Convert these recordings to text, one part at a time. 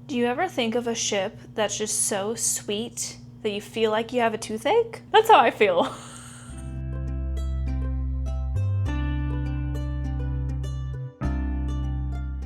Do you ever think of a ship that's just so sweet that you feel like you have a toothache? That's how I feel.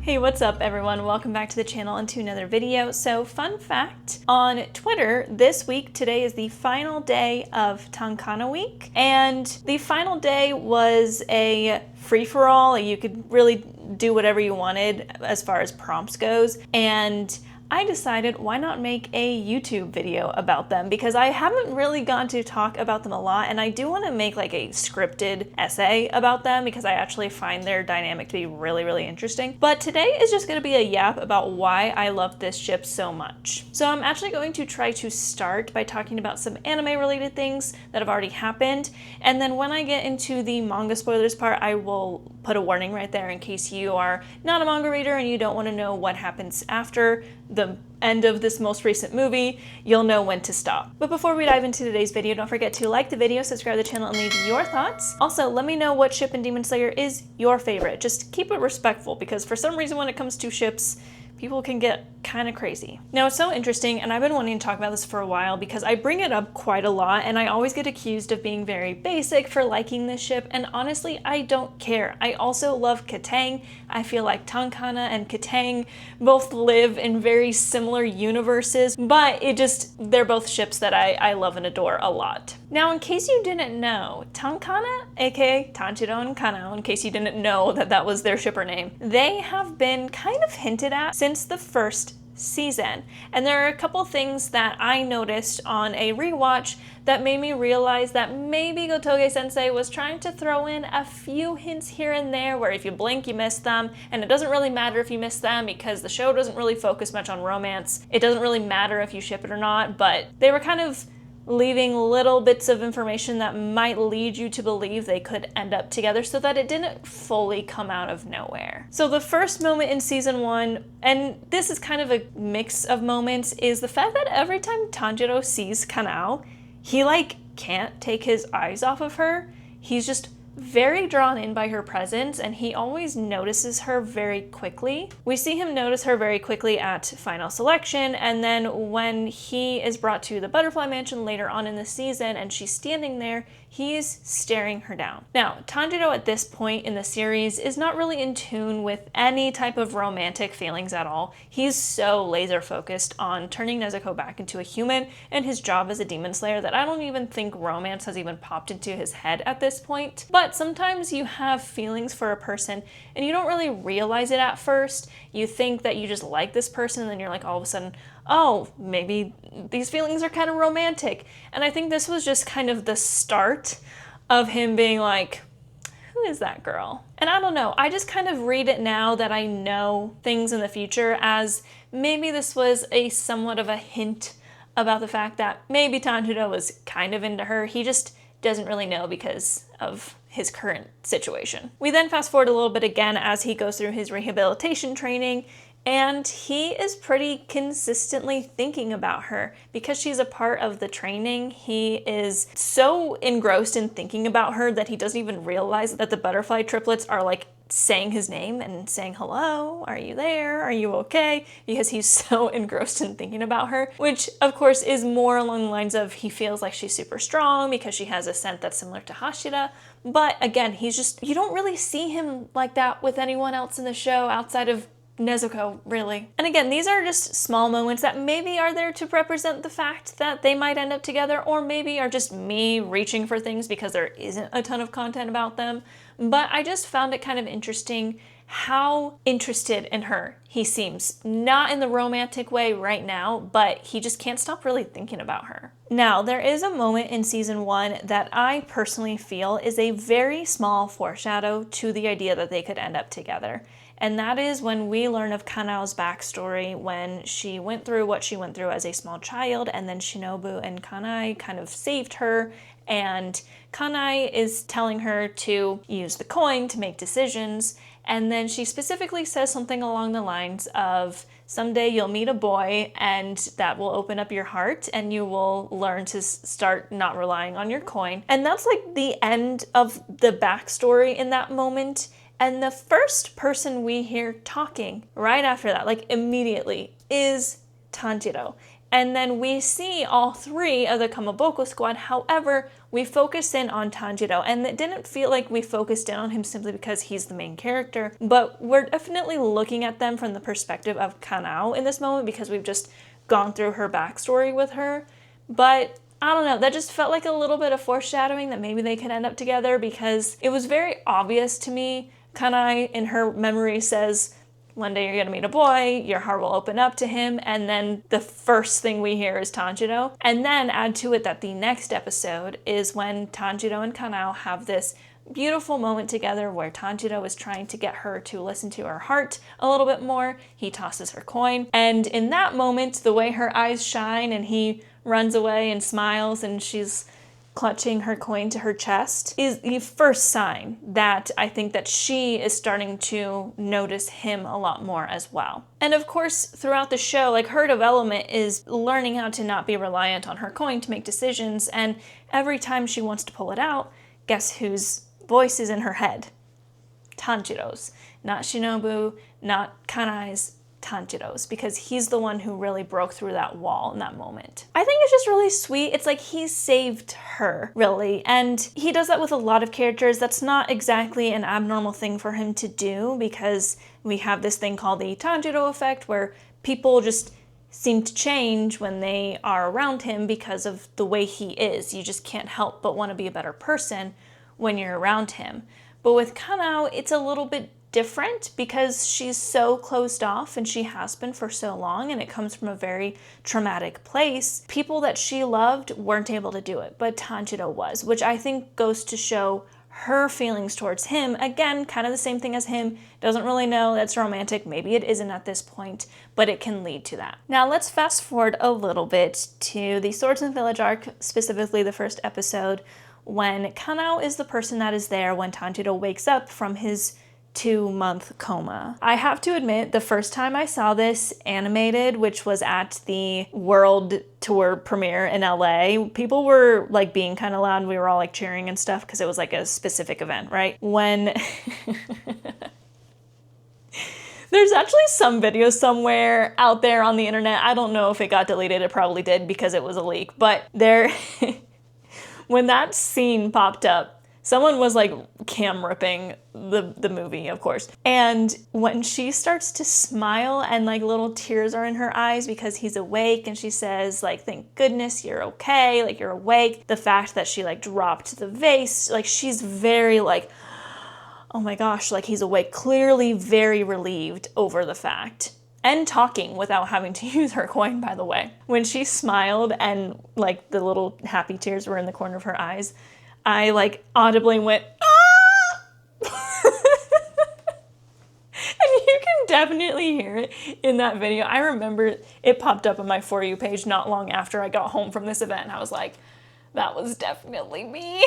Hey, what's up everyone? Welcome back to the channel and to another video. So fun fact, on Twitter this week, today is the final day of Tankana week, and the final day was a free-for-all. You could really do whatever you wanted as far as prompts goes, and I decided why not make a YouTube video about them, because I haven't really gotten to talk about them a lot, and I do want to make like a scripted essay about them because I actually find their dynamic to be really interesting. But today is just going to be a yap about why I love this ship so much. So I'm actually going to try to start by talking about some anime related things that have already happened, and then when I get into the manga spoilers part, I will put a warning right there in case you are not a manga reader and you don't want to know what happens after the end of this most recent movie. You'll know when to stop. But before we dive into today's video, don't forget to like the video, subscribe to the channel, and leave your thoughts. Also, let me know what ship in Demon Slayer is your favorite. Just keep it respectful, because for some reason when it comes to ships, people can get kind of crazy. Now, it's so interesting, and I've been wanting to talk about this for a while because I bring it up quite a lot, and I always get accused of being very basic for liking this ship, and honestly, I don't care. I also love Katang. I feel like Tankana and Katang both live in very similar universes, but they're both ships that I love and adore a lot. Now, in case you didn't know, Tankana, aka Tanjiro and Kanao, in case you didn't know that that was their shipper name, they have been kind of hinted at since the first season. And there are a couple things that I noticed on a rewatch that made me realize that maybe Gotoge Sensei was trying to throw in a few hints here and there where if you blink, you miss them. And it doesn't really matter if you miss them because the show doesn't really focus much on romance. It doesn't really matter if you ship it or not, but they were kind of leaving little bits of information that might lead you to believe they could end up together so that it didn't fully come out of nowhere. So the first moment in season 1, and this is kind of a mix of moments, is the fact that every time Tanjiro sees Kanao, he can't take his eyes off of her. He's just very drawn in by her presence, and he always notices her very quickly. We see him notice her very quickly at final selection, and then when he is brought to the butterfly mansion later on in the season and she's standing there, he's staring her down. Now, Tanjiro at this point in the series is not really in tune with any type of romantic feelings at all. He's so laser focused on turning Nezuko back into a human and his job as a demon slayer that I don't even think romance has even popped into his head at this point. But sometimes you have feelings for a person and you don't really realize it at first. You think that you just like this person, and then you're like, all of a sudden, oh, maybe these feelings are kind of romantic. And I think this was just kind of the start of him being like, who is that girl? And I don't know, I just kind of read it now that I know things in the future as maybe this was a somewhat of a hint about the fact that maybe Tanjiro was kind of into her. He just doesn't really know because of his current situation. We then fast forward a little bit again as he goes through his rehabilitation training, and he is pretty consistently thinking about her. Because she's a part of the training, he is so engrossed in thinking about her that he doesn't even realize that the butterfly triplets are like saying his name and saying, hello, are you there? Are you okay? Because he's so engrossed in thinking about her, which of course is more along the lines of he feels like she's super strong because she has a scent that's similar to Hashira. But again, you don't really see him like that with anyone else in the show outside of Nezuko, really. And again, these are just small moments that maybe are there to represent the fact that they might end up together, or maybe are just me reaching for things because there isn't a ton of content about them. But I just found it kind of interesting how interested in her he seems. Not in the romantic way right now, but he just can't stop really thinking about her. Now, there is a moment in season 1 that I personally feel is a very small foreshadow to the idea that they could end up together. And that is when we learn of Kanao's backstory, when she went through what she went through as a small child, and then Shinobu and Kanai kind of saved her, and Kanai is telling her to use the coin to make decisions, and then she specifically says something along the lines of, someday you'll meet a boy and that will open up your heart and you will learn to start not relying on your coin. And that's like the end of the backstory in that moment. And the first person we hear talking right after that, like immediately, is Tanjiro. And then we see all three of the Kamaboko squad. However, we focus in on Tanjiro, and it didn't feel like we focused in on him simply because he's the main character, but we're definitely looking at them from the perspective of Kanao in this moment because we've just gone through her backstory with her. But I don't know, that just felt like a little bit of foreshadowing that maybe they could end up together, because it was very obvious to me. Kanai in her memory says, one day you're gonna meet a boy, your heart will open up to him, and then the first thing we hear is Tanjiro. And then add to it that the next episode is when Tanjiro and Kanao have this beautiful moment together where Tanjiro is trying to get her to listen to her heart a little bit more. He tosses her coin, and in that moment, the way her eyes shine and he runs away and smiles and she's clutching her coin to her chest is the first sign that I think that she is starting to notice him a lot more as well. And of course, throughout the show, like, her development is learning how to not be reliant on her coin to make decisions, and every time she wants to pull it out, guess whose voice is in her head? Tanjiro's. Not Shinobu, not Kanai's, Tanjiro's, because he's the one who really broke through that wall in that moment. I think it's just really sweet. It's like he saved her, really, and he does that with a lot of characters. That's not exactly an abnormal thing for him to do, because we have this thing called the Tanjiro effect, where people just seem to change when they are around him because of the way he is. You just can't help but want to be a better person when you're around him. But with Kanao, it's a little bit different because she's so closed off, and she has been for so long, and it comes from a very traumatic place. People that she loved weren't able to do it, but Tanjiro was, which I think goes to show her feelings towards him. Again, kind of the same thing as him. Doesn't really know that's romantic. Maybe it isn't at this point, but it can lead to that. Now let's fast forward a little bit to the Swords and Village arc, specifically the first episode, when Kanao is the person that is there when Tanjiro wakes up from his 2-month coma. I have to admit, the first time I saw this animated, which was at the World Tour premiere in LA, people were like being kind of loud. We were all like cheering and stuff because it was like a specific event, right? When there's actually some video somewhere out there on the internet. I don't know if it got deleted. It probably did because it was a leak, but there when that scene popped up, someone was like cam ripping the movie, of course. And when she starts to smile and like little tears are in her eyes because he's awake, and she says like, thank goodness you're okay, like you're awake. The fact that she like dropped the vase, like she's very like, oh my gosh, like he's awake. Clearly very relieved over the fact. And talking without having to use her coin, by the way. When she smiled and like the little happy tears were in the corner of her eyes, I like audibly went, ah! And you can definitely hear it in that video. I remember it popped up on my For You page not long after I got home from this event, and I was like, that was definitely me.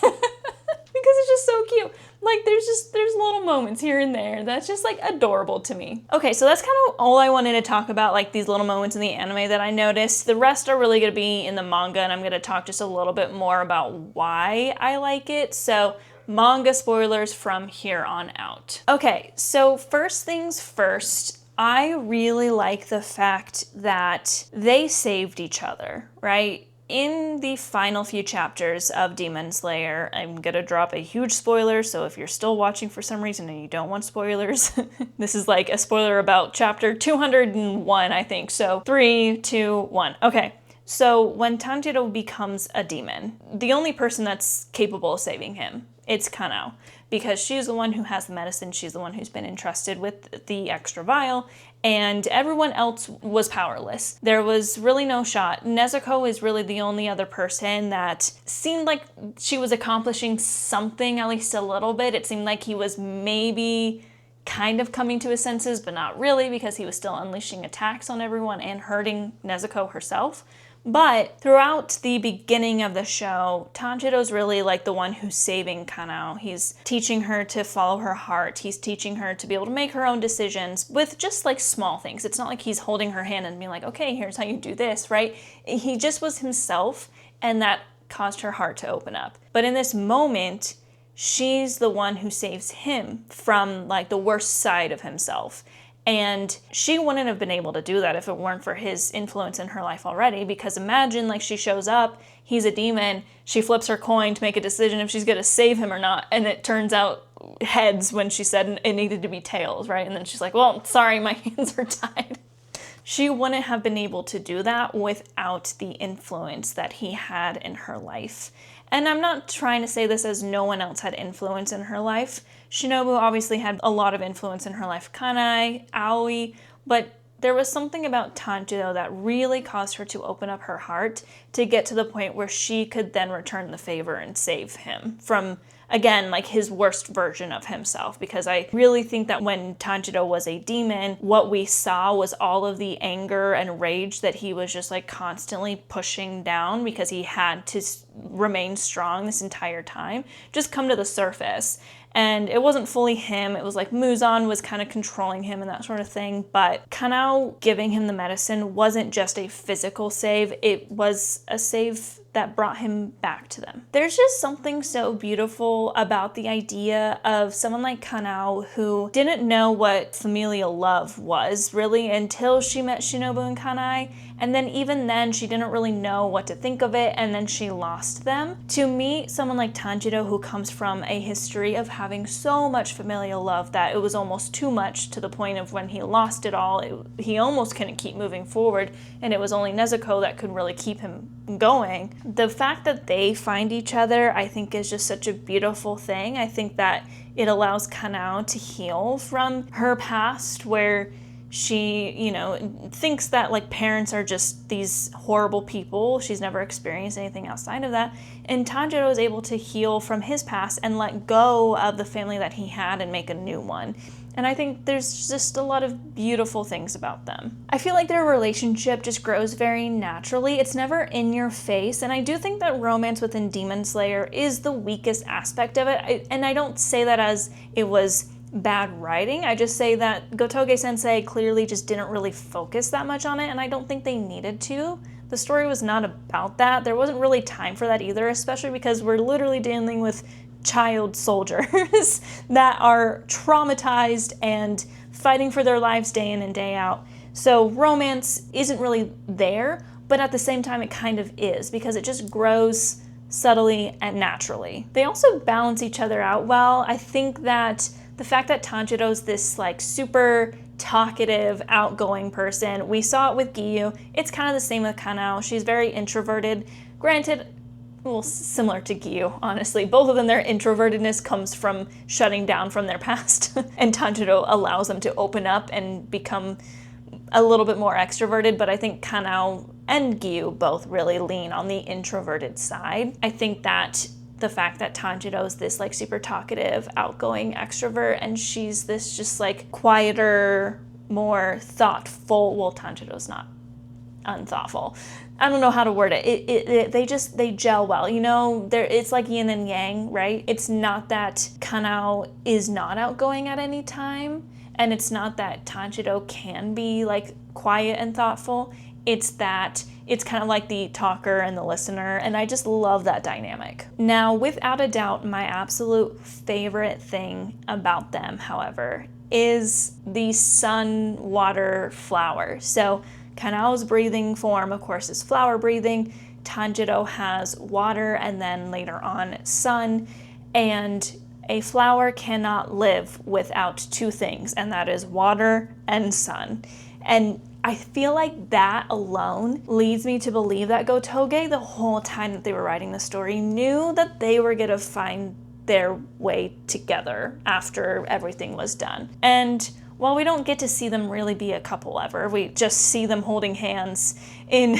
Because it's just so cute. Like there's little moments here and there that's just like adorable to me. Okay, so that's kind of all I wanted to talk about, like these little moments in the anime that I noticed. The rest are really gonna be in the manga, and I'm gonna talk just a little bit more about why I like it. So manga spoilers from here on out. Okay, so first things first, I really like the fact that they saved each other, right? In the final few chapters of Demon Slayer, I'm gonna drop a huge spoiler, so if you're still watching for some reason and you don't want spoilers, this is like a spoiler about chapter 201, I think. So 3, 2, 1. Okay, so when Tanjiro becomes a demon, the only person that's capable of saving him, it's Kanao, because she's the one who has the medicine, she's the one who's been entrusted with the extra vial, and everyone else was powerless. There was really no shot. Nezuko is really the only other person that seemed like she was accomplishing something, at least a little bit. It seemed like he was maybe kind of coming to his senses, but not really, because he was still unleashing attacks on everyone and hurting Nezuko herself. But throughout the beginning of the show, Tanjiro's really like the one who's saving Kanao. He's teaching her to follow her heart. He's teaching her to be able to make her own decisions with just like small things. It's not like he's holding her hand and being like, okay, here's how you do this, right? He just was himself, and that caused her heart to open up. But in this moment, she's the one who saves him from like the worst side of himself. And she wouldn't have been able to do that if it weren't for his influence in her life already, because imagine, like, she shows up, he's a demon, she flips her coin to make a decision if she's gonna save him or not, and it turns out heads when she said it needed to be tails, right? And then she's like, well, sorry, my hands are tied. She wouldn't have been able to do that without the influence that he had in her life. And I'm not trying to say this as no one else had influence in her life. Shinobu obviously had a lot of influence in her life, Kanai, Aoi, but there was something about Tanjiro that really caused her to open up her heart to get to the point where she could then return the favor and save him from, again, like his worst version of himself. Because I really think that when Tanjiro was a demon, what we saw was all of the anger and rage that he was just like constantly pushing down because he had to remain strong this entire time, just come to the surface. And it wasn't fully him. It was like Muzan was kind of controlling him and that sort of thing. But Kanao giving him the medicine wasn't just a physical save. It was a save that brought him back to them. There's just something so beautiful about the idea of someone like Kanao who didn't know what familial love was really until she met Shinobu and Kanai. And then even then, she didn't really know what to think of it, and then she lost them. To meet someone like Tanjiro, who comes from a history of having so much familial love that it was almost too much to the point of when he lost it all, he almost couldn't keep moving forward, and it was only Nezuko that could really keep him going. The fact that they find each other, I think, is just such a beautiful thing. I think that it allows Kanao to heal from her past, where she, you know, thinks that like parents are just these horrible people. She's never experienced anything outside of that. And Tanjiro is able to heal from his past and let go of the family that he had and make a new one. And I think there's just a lot of beautiful things about them. I feel like their relationship just grows very naturally. It's never in your face. And I do think that romance within Demon Slayer is the weakest aspect of it. And I don't say that as it was bad writing. I just say that Gotoge Sensei clearly just didn't really focus that much on it, and I don't think they needed to. The story was not about that. There wasn't really time for that either, especially because we're literally dealing with child soldiers that are traumatized and fighting for their lives day in and day out. So romance isn't really there, but at the same time it kind of is, because it just grows subtly and naturally. They also balance each other out well. I think that the fact that Tanjiro's this like super talkative, outgoing person, we saw it with Giyu. It's kind of the same with Kanao. She's very introverted. Granted, well, similar to Giyu, honestly. Both of them, their introvertedness comes from shutting down from their past, and Tanjiro allows them to open up and become a little bit more extroverted, but I think Kanao and Giyu both really lean on the introverted side. I think that the fact that Tanjiro's this like super talkative, outgoing extrovert, and she's this just like quieter, more thoughtful, well, Tanjiro's not unthoughtful. I don't know how to word it. They gel well, you know, it's like yin and yang, right? It's not that Kanao is not outgoing at any time, and it's not that Tanjiro can be like quiet and thoughtful. It's that it's kind of like the talker and the listener, and I just love that dynamic. Now, without a doubt, my absolute favorite thing about them, however, is the sun, water, flower. So Kanao's breathing form, of course, is flower breathing. Tanjiro has water, and then later on sun, and a flower cannot live without two things, and that is water and sun. And I feel like that alone leads me to believe that Gotoge, the whole time that they were writing the story, knew that they were gonna find their way together after everything was done. And while we don't get to see them really be a couple ever, we just see them holding hands in,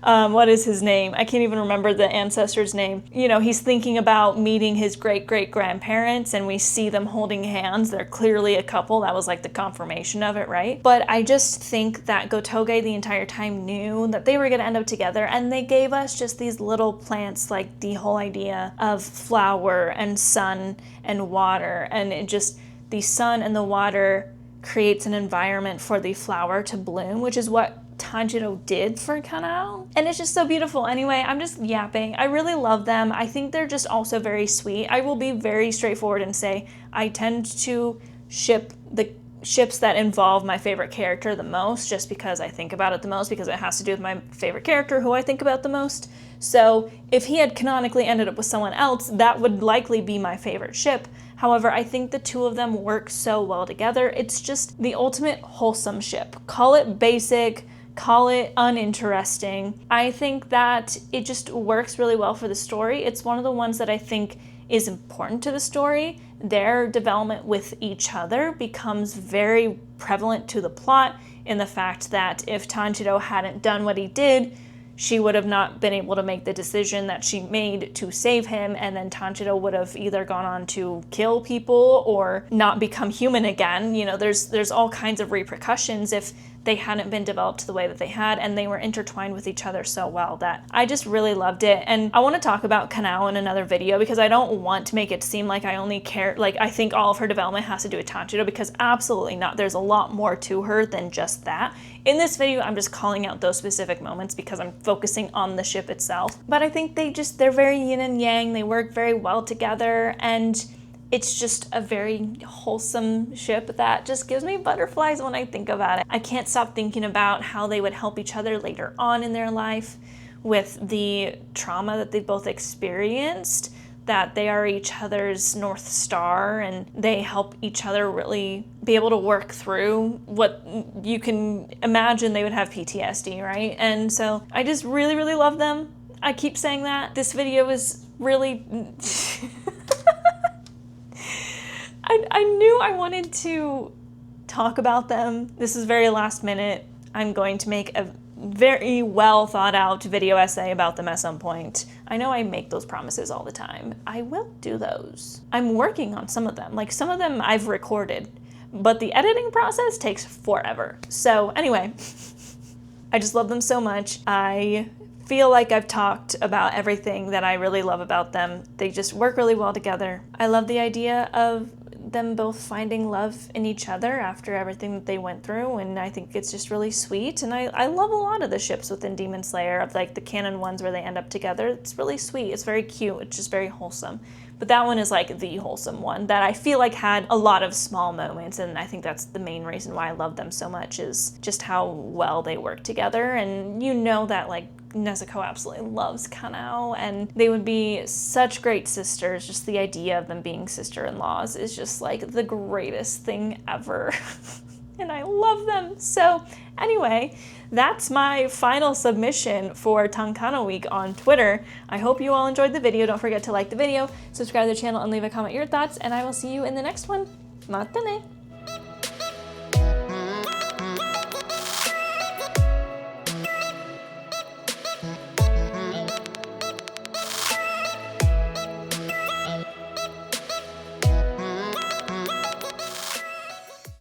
what is his name? I can't even remember the ancestor's name. You know, he's thinking about meeting his great-great-grandparents, and we see them holding hands. They're clearly a couple. That was like the confirmation of it, right? But I just think that Gotoge the entire time knew that they were gonna end up together, and they gave us just these little plants, like the whole idea of flower and sun and water, and it just, the sun and the water creates an environment for the flower to bloom, which is what Tanjiro did for Kanao. And it's just so beautiful. Anyway, I'm just yapping. I really love them. I think they're just also very sweet. I will be very straightforward and say I tend to ship the ships that involve my favorite character the most, just because I think about it the most, because it has to do with my favorite character who I think about the most. So if he had canonically ended up with someone else, that would likely be my favorite ship. However, I think the two of them work so well together. It's just the ultimate wholesome ship. Call it basic, call it uninteresting. I think that it just works really well for the story. It's one of the ones that I think is important to the story. Their development with each other becomes very prevalent to the plot, in the fact that if Tanjiro hadn't done what he did, she would have not been able to make the decision that she made to save him, and then Tanjiro would have either gone on to kill people or not become human again. You know, there's all kinds of repercussions if they hadn't been developed the way that they had, and they were intertwined with each other so well that I just really loved it. And I want to talk about Kanao in another video, because I don't want to make it seem like I only care, like I think all of her development has to do with Tanjiro, because absolutely not. There's a lot more to her than just that. In this video, I'm just calling out those specific moments because I'm focusing on the ship itself. But I think they're very yin and yang, they work very well together, and it's just a very wholesome ship that just gives me butterflies when I think about it. I can't stop thinking about how they would help each other later on in their life with the trauma that they both experienced, that they are each other's North Star and they help each other really be able to work through what you can imagine they would have PTSD, right? And so I just really, really love them. I keep saying that. This video is really... I knew I wanted to talk about them. This is very last minute. I'm going to make a very well thought out video essay about them at some point. I know I make those promises all the time. I will do those. I'm working on some of them. Like, some of them I've recorded, but the editing process takes forever. So anyway, I just love them so much. I feel like I've talked about everything that I really love about them. They just work really well together. I love the idea of them both finding love in each other after everything that they went through, and I think it's just really sweet. And I love a lot of the ships within Demon Slayer, of like the canon ones where they end up together. It's really sweet, it's very cute, it's just very wholesome. But that one is like the wholesome one that I feel like had a lot of small moments, and I think that's the main reason why I love them so much, is just how well they work together. And you know that like Nezuko absolutely loves Kanao, and they would be such great sisters. Just the idea of them being sister-in-laws is just like the greatest thing ever. And I love them. So anyway, that's my final submission for Tankana week on Twitter. I hope you all enjoyed the video. Don't forget to like the video, subscribe to the channel, and leave a comment your thoughts, and I will see you in the next one. Mata ne!